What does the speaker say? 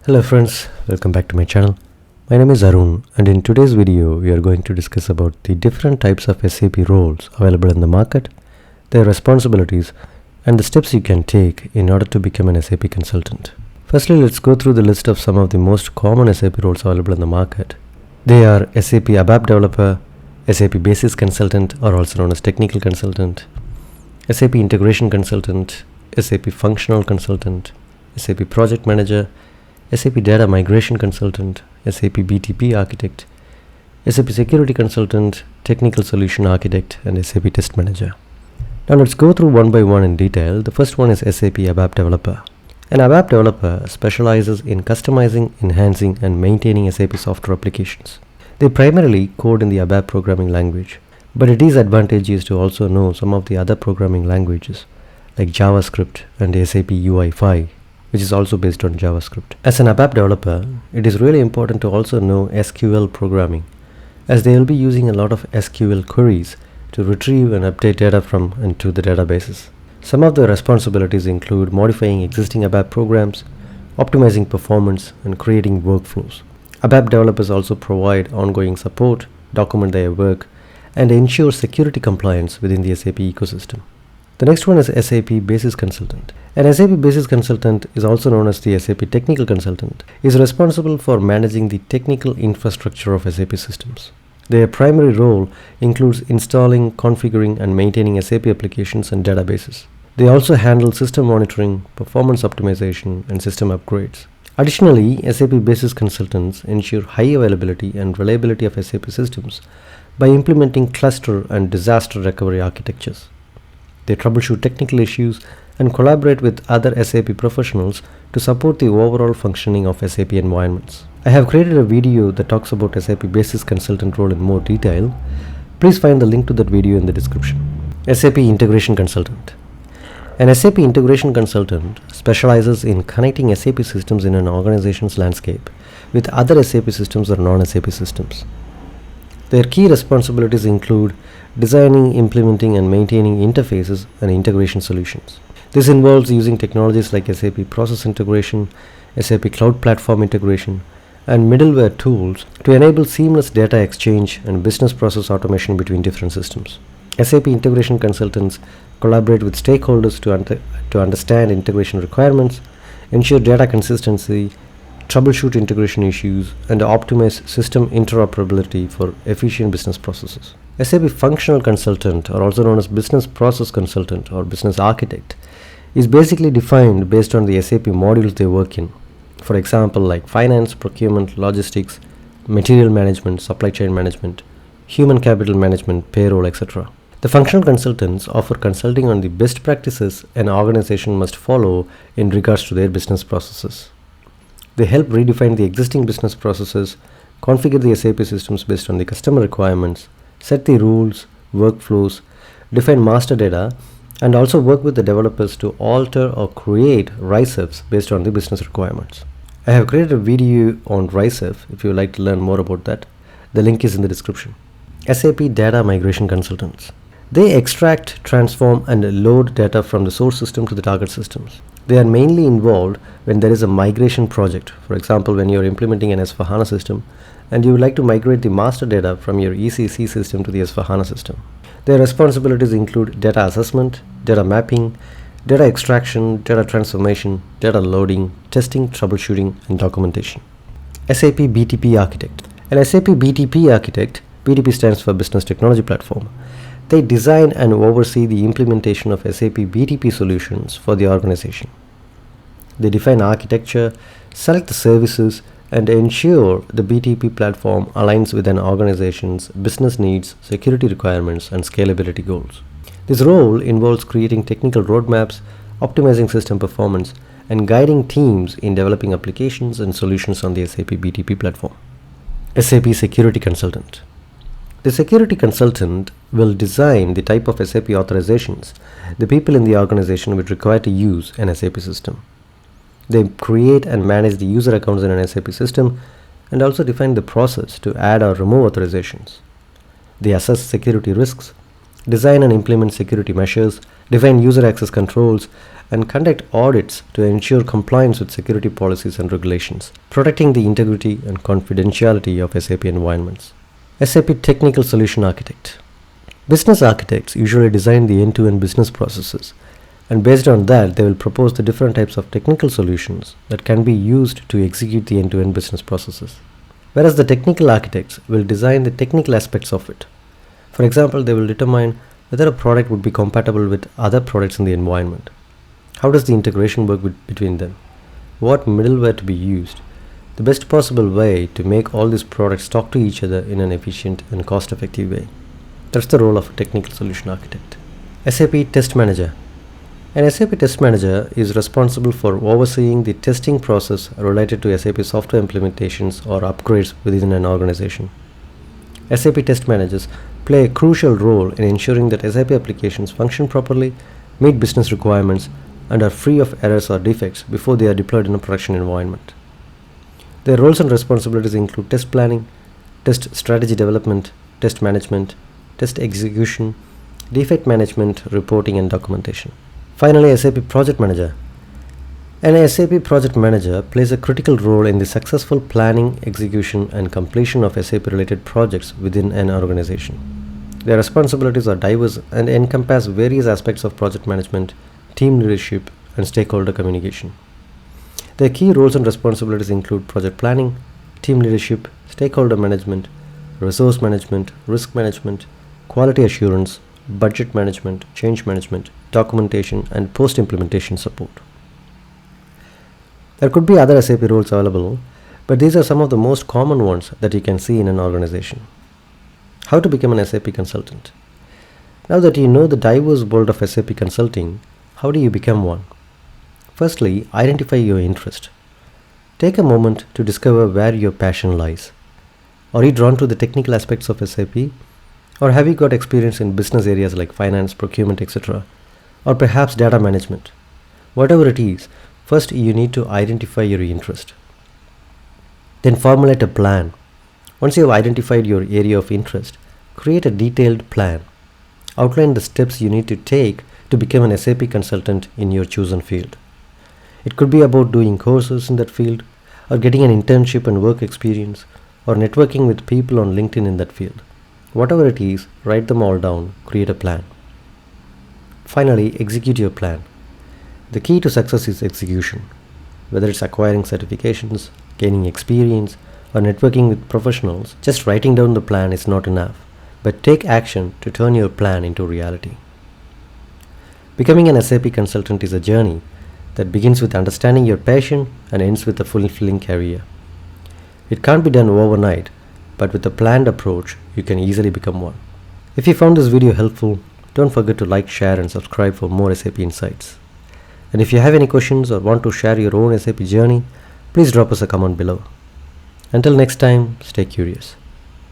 Hello friends, welcome back to my channel. My name is Arun, and in today's video we are going to discuss about the different types of SAP roles available in the market, their responsibilities, and the steps you can take in order to become an SAP consultant. Firstly, let's go through the list of some of the most common SAP roles available in the market. They are SAP ABAP Developer, SAP Basis Consultant, or also known as Technical Consultant, SAP Integration Consultant, SAP Functional Consultant, SAP Project Manager, SAP Data Migration Consultant, SAP BTP Architect, SAP Security Consultant, Technical Solution Architect, and SAP Test Manager. Now let's go through one by one in detail. The first one is SAP ABAP Developer. An ABAP developer specializes in customizing, enhancing, and maintaining SAP software applications. They primarily code in the ABAP programming language, but it is advantageous to also know some of the other programming languages like JavaScript and SAP UI5, which is also based on JavaScript. As an ABAP developer, it is really important to also know SQL programming, as they will be using a lot of SQL queries to retrieve and update data from and to the databases. Some of the responsibilities include modifying existing ABAP programs, optimizing performance, and creating workflows. ABAP developers also provide ongoing support, document their work, and ensure security compliance within the SAP ecosystem. The next one is SAP Basis Consultant. An SAP Basis Consultant is also known as the SAP Technical Consultant, is responsible for managing the technical infrastructure of SAP systems. Their primary role includes installing, configuring, and maintaining SAP applications and databases. They also handle system monitoring, performance optimization, and system upgrades. Additionally, SAP Basis Consultants ensure high availability and reliability of SAP systems by implementing cluster and disaster recovery architectures. They troubleshoot technical issues and collaborate with other SAP professionals to support the overall functioning of SAP environments. I have created a video that talks about SAP Basis Consultant role in more detail. Please find the link to that video in the description. SAP Integration Consultant. An SAP Integration Consultant specializes in connecting SAP systems in an organization's landscape with other SAP systems or non-SAP systems. Their key responsibilities include designing, implementing, and maintaining interfaces and integration solutions. This involves using technologies like SAP Process Integration, SAP Cloud Platform Integration, and middleware tools to enable seamless data exchange and business process automation between different systems. SAP Integration Consultants collaborate with stakeholders to understand integration requirements, ensure data consistency, troubleshoot integration issues, and optimize system interoperability for efficient business processes. SAP Functional Consultant, or also known as Business Process Consultant or Business Architect, is basically defined based on the SAP modules they work in. For example, like finance, procurement, logistics, material management, supply chain management, human capital management, payroll, etc. The functional consultants offer consulting on the best practices an organization must follow in regards to their business processes. They help redefine the existing business processes, configure the SAP systems based on the customer requirements, set the rules, workflows, define master data, and also work with the developers to alter or create RISEFs based on the business requirements. I have created a video on RISEF if you would like to learn more about that. The link is in the description. SAP Data Migration Consultants. They extract, transform, and load data from the source system to the target systems. They are mainly involved when there is a migration project. For example, when you are implementing an S/4HANA system and you would like to migrate the master data from your ECC system to the S/4HANA system. Their responsibilities include data assessment, data mapping, data extraction, data transformation, data loading, testing, troubleshooting, and documentation. SAP BTP Architect. An SAP BTP Architect, BTP stands for Business Technology Platform. They design and oversee the implementation of SAP BTP solutions for the organization. They define architecture, select the services, and ensure the BTP platform aligns with an organization's business needs, security requirements, and scalability goals. This role involves creating technical roadmaps, optimizing system performance, and guiding teams in developing applications and solutions on the SAP BTP platform. SAP Security Consultant. The security consultant will design the type of SAP authorizations the people in the organization would require to use an SAP system. They create and manage the user accounts in an SAP system and also define the process to add or remove authorizations. They assess security risks, design and implement security measures, define user access controls, and conduct audits to ensure compliance with security policies and regulations, protecting the integrity and confidentiality of SAP environments. SAP Technical Solution Architect. Business architects usually design the end-to-end business processes, and based on that, they will propose the different types of technical solutions that can be used to execute the end-to-end business processes. Whereas the technical architects will design the technical aspects of it. For example, they will determine whether a product would be compatible with other products in the environment. How does the integration work between them? What middleware to be used? The best possible way to make all these products talk to each other in an efficient and cost-effective way. That's the role of a technical solution architect. SAP Test Manager. An SAP Test Manager is responsible for overseeing the testing process related to SAP software implementations or upgrades within an organization. SAP Test Managers play a crucial role in ensuring that SAP applications function properly, meet business requirements, and are free of errors or defects before they are deployed in a production environment. Their roles and responsibilities include test planning, test strategy development, test management, test execution, defect management, reporting, and documentation. Finally, SAP Project Manager. An SAP Project Manager plays a critical role in the successful planning, execution, and completion of SAP-related projects within an organization. Their responsibilities are diverse and encompass various aspects of project management, team leadership, and stakeholder communication. Their key roles and responsibilities include project planning, team leadership, stakeholder management, resource management, risk management, quality assurance, budget management, change management, documentation, and post-implementation support. There could be other SAP roles available, but these are some of the most common ones that you can see in an organization. How to become an SAP consultant? Now that you know the diverse world of SAP consulting, how do you become one? Firstly, identify your interest. Take a moment to discover where your passion lies. Are you drawn to the technical aspects of SAP? Or have you got experience in business areas like finance, procurement, etc.? Or perhaps data management? Whatever it is, first you need to identify your interest. Then formulate a plan. Once you have identified your area of interest, create a detailed plan. Outline the steps you need to take to become an SAP consultant in your chosen field. It could be about doing courses in that field, or getting an internship and work experience, or networking with people on LinkedIn in that field. Whatever it is, write them all down, create a plan. Finally, execute your plan. The key to success is execution. Whether it's acquiring certifications, gaining experience, or networking with professionals, just writing down the plan is not enough, but take action to turn your plan into reality. Becoming an SAP consultant is a journey that begins with understanding your passion and ends with a fulfilling career. It can't be done overnight, but with a planned approach, you can easily become one. If you found this video helpful, don't forget to like, share, and subscribe for more SAP insights. And if you have any questions or want to share your own SAP journey, please drop us a comment below. Until next time, stay curious.